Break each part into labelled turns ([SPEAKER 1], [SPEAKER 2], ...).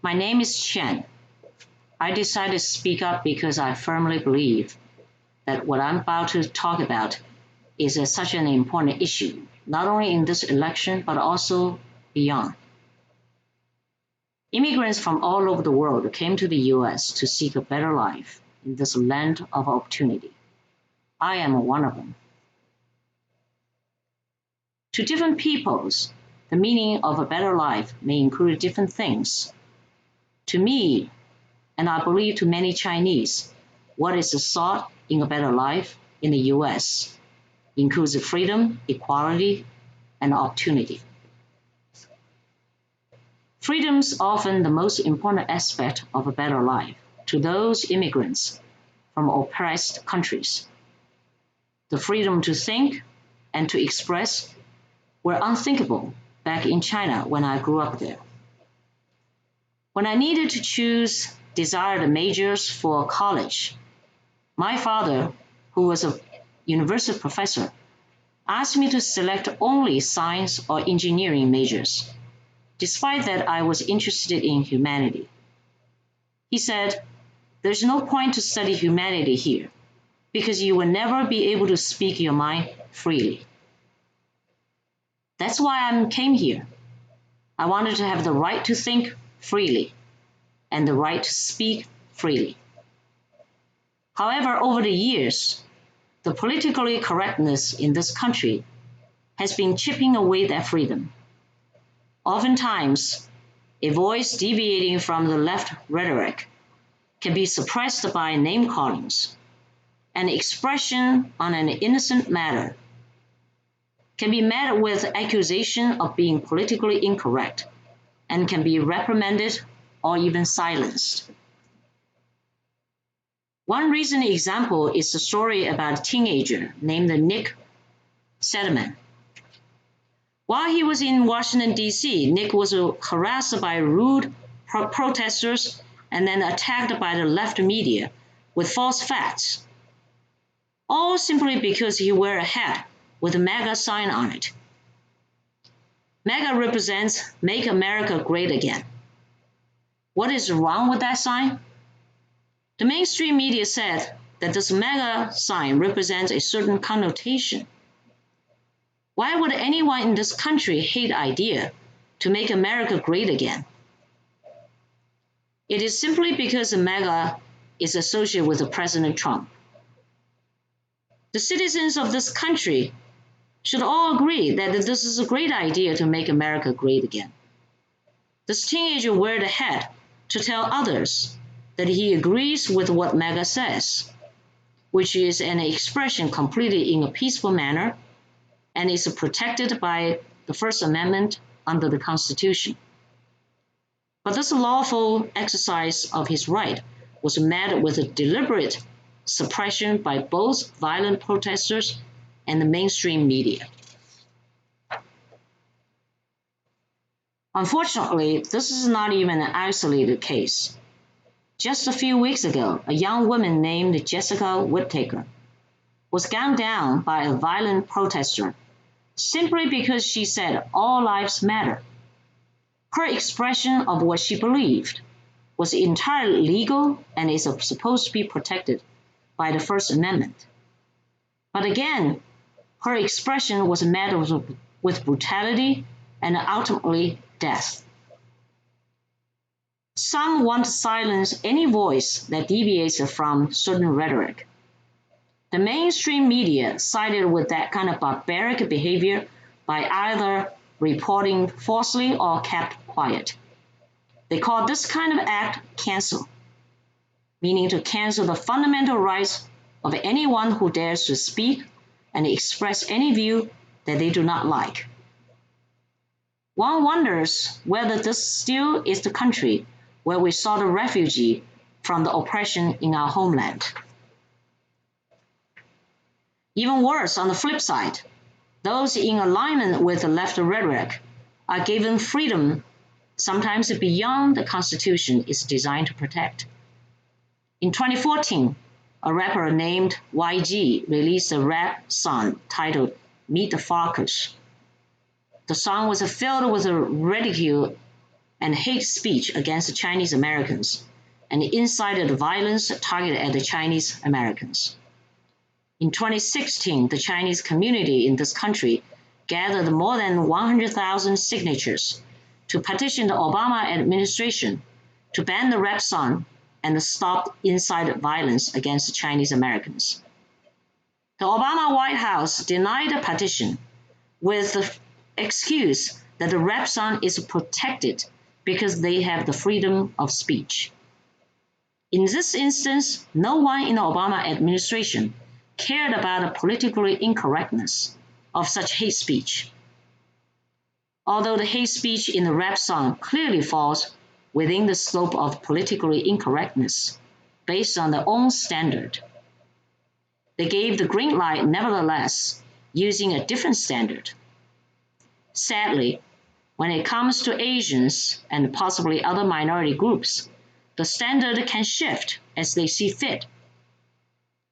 [SPEAKER 1] My name is Chen. I decided to speak up because I firmly believe that what I'm about to talk about is such an important issue, not only in this election, but also beyond. Immigrants from all over the world came to the US to seek a better life in this land of opportunity. I am one of them. To different peoples, the meaning of a better life may include different things. To me, and I believe to many Chinese, what is sought in a better life in the US includes freedom, equality, and opportunity. Freedom is often the most important aspect of a better life to those immigrants from oppressed countries. The freedom to think and to express were unthinkable back in China when I grew up there. When I needed to choose desired majors for college, my father, who was a university professor, asked me to select only science or engineering majors, despite that I was interested in humanity. He said, "There's no point to study humanity here, because you will never be able to speak your mind freely." That's why I came here. I wanted to have the right to think freely and the right to speak freely. However, over the years, the politically correctness in this country has been chipping away that freedom. Oftentimes, a voice deviating from the left rhetoric can be suppressed by name callings. An expression on an innocent matter can be met with accusation of being politically incorrect and can be reprimanded or even silenced. One recent example is the story about a teenager named Nick Sederman. While he was in Washington, D.C., Nick was harassed by rude protesters and then attacked by the left media with false facts, all simply because he wore a hat with a MAGA sign on it. MAGA represents Make America Great Again. What is wrong with that sign? The mainstream media said that this MAGA sign represents a certain connotation. Why would anyone in this country hate the idea to make America great again? It is simply because MAGA is associated with President Trump. The citizens of this country should all agree that this is a great idea to make America great again. This teenager wore the hat to tell others that he agrees with what MAGA says, which is an expression completed in a peaceful manner and is protected by the First Amendment under the Constitution. But this lawful exercise of his right was met with a deliberate suppression by both violent protesters and the mainstream media. Unfortunately, this is not even an isolated case. Just a few weeks ago, a young woman named Jessica Whittaker was gunned down by a violent protester simply because she said all lives matter. Her expression of what she believed was entirely legal and is supposed to be protected by the First Amendment. But again, her expression was met with brutality and ultimately death. Some want to silence any voice that deviates from certain rhetoric. The mainstream media sided with that kind of barbaric behavior by either reporting falsely or kept quiet. They call this kind of act cancel, meaning to cancel the fundamental rights of anyone who dares to speak and express any view that they do not like. One wonders whether this still is the country where we sought a refuge from the oppression in our homeland. Even worse, on the flip side, those in alignment with the left rhetoric are given freedom, sometimes beyond the Constitution is designed to protect. In 2014, a rapper named YG released a rap song titled Meet the Fockers. The song was filled with ridicule and hate speech against Chinese Americans, and incited violence targeted at the Chinese Americans. In 2016, the Chinese community in this country gathered more than 100,000 signatures to petition the Obama administration to ban the rap song and stop incited violence against Chinese Americans. The Obama White House denied the petition with the excuse that the rap song is protected because they have the freedom of speech. In this instance, no one in the Obama administration cared about the political incorrectness of such hate speech. Although the hate speech in the rap song clearly falls within the scope of political incorrectness based on their own standard, they gave the green light nevertheless, using a different standard. Sadly, when it comes to Asians and possibly other minority groups, the standard can shift as they see fit.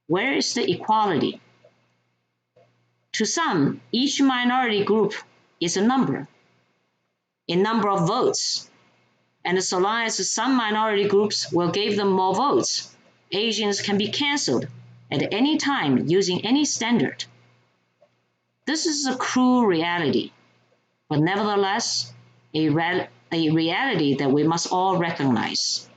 [SPEAKER 1] Where is the equality? To some, each minority group is a number of votes, and so long as some minority groups will give them more votes, Asians can be canceled at any time using any standard. This is a cruel reality, but nevertheless, a reality that we must all recognize.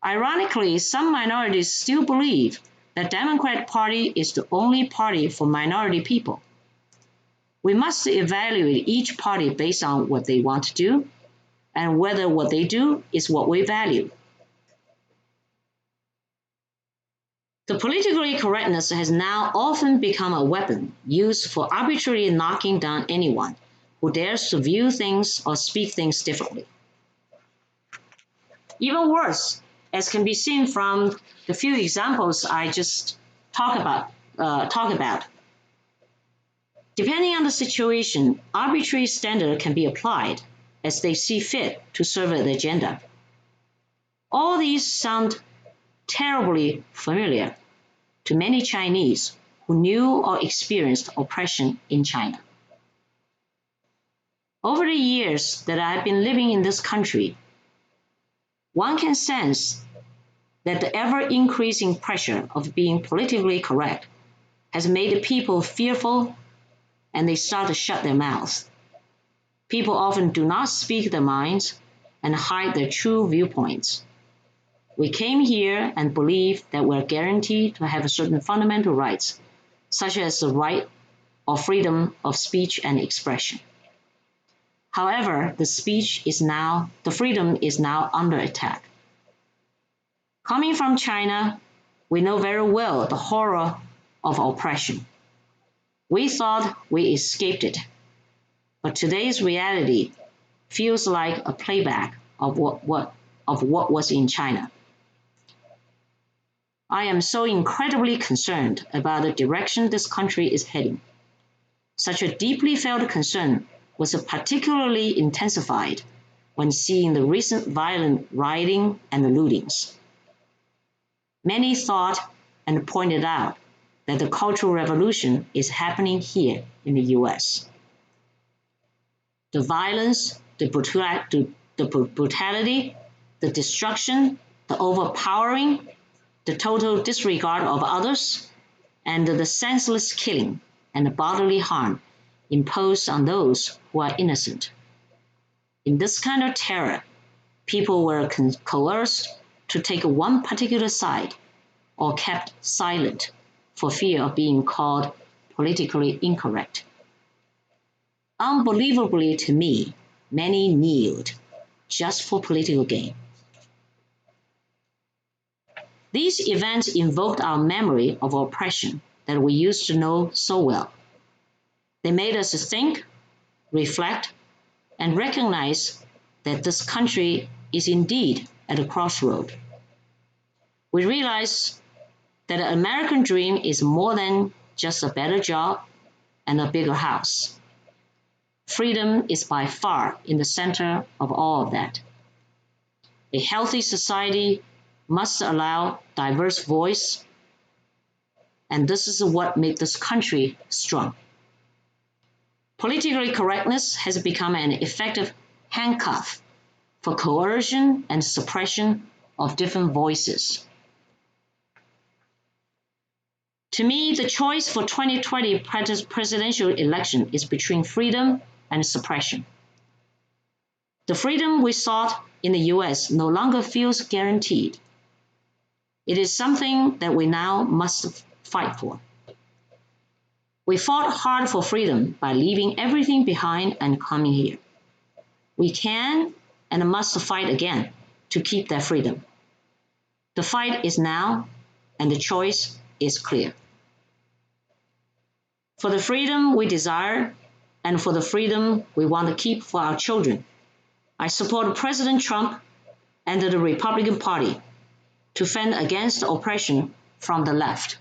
[SPEAKER 1] Ironically, some minorities still believe the Democratic Party is the only party for minority people. We must evaluate each party based on what they want to do and whether what they do is what we value. The politically correctness has now often become a weapon used for arbitrarily knocking down anyone who dares to view things or speak things differently. Even worse, as can be seen from the few examples I just talk about. Depending on the situation, arbitrary standards can be applied as they see fit to serve an agenda. All these sound terribly familiar to many Chinese who knew or experienced oppression in China. Over the years that I have been living in this country, one can sense that the ever-increasing pressure of being politically correct has made people fearful, and they start to shut their mouths. People often do not speak their minds and hide their true viewpoints. We came here and believe that we're guaranteed to have certain fundamental rights, such as the right or freedom of speech and expression. However, the freedom is now under attack. Coming from China, we know very well the horror of oppression. We thought we escaped it, but today's reality feels like a playback of what was in China. I am so incredibly concerned about the direction this country is heading. Such a deeply felt concern was particularly intensified when seeing the recent violent rioting and the lootings. Many thought and pointed out that the Cultural Revolution is happening here in the US. The violence, the brutality, the destruction, the overpowering, the total disregard of others, and the senseless killing and the bodily harm imposed on those who are innocent. In this kind of terror, people were coerced to take one particular side or kept silent for fear of being called politically incorrect. Unbelievably to me, many kneeled just for political gain. These events invoked our memory of oppression that we used to know so well. They made us think, reflect, and recognize that this country is indeed at a crossroad. We realize that the American dream is more than just a better job and a bigger house. Freedom is by far in the center of all of that. A healthy society must allow diverse voice, and this is what makes this country strong. Politically correctness has become an effective handcuff for coercion and suppression of different voices. To me, the choice for 2020 presidential election is between freedom and suppression. The freedom we sought in the US no longer feels guaranteed. It is something that we now must fight for. We fought hard for freedom by leaving everything behind and coming here. We can and must fight again to keep that freedom. The fight is now, and the choice is clear. For the freedom we desire and for the freedom we want to keep for our children, I support President Trump and the Republican Party to fend against oppression from the left.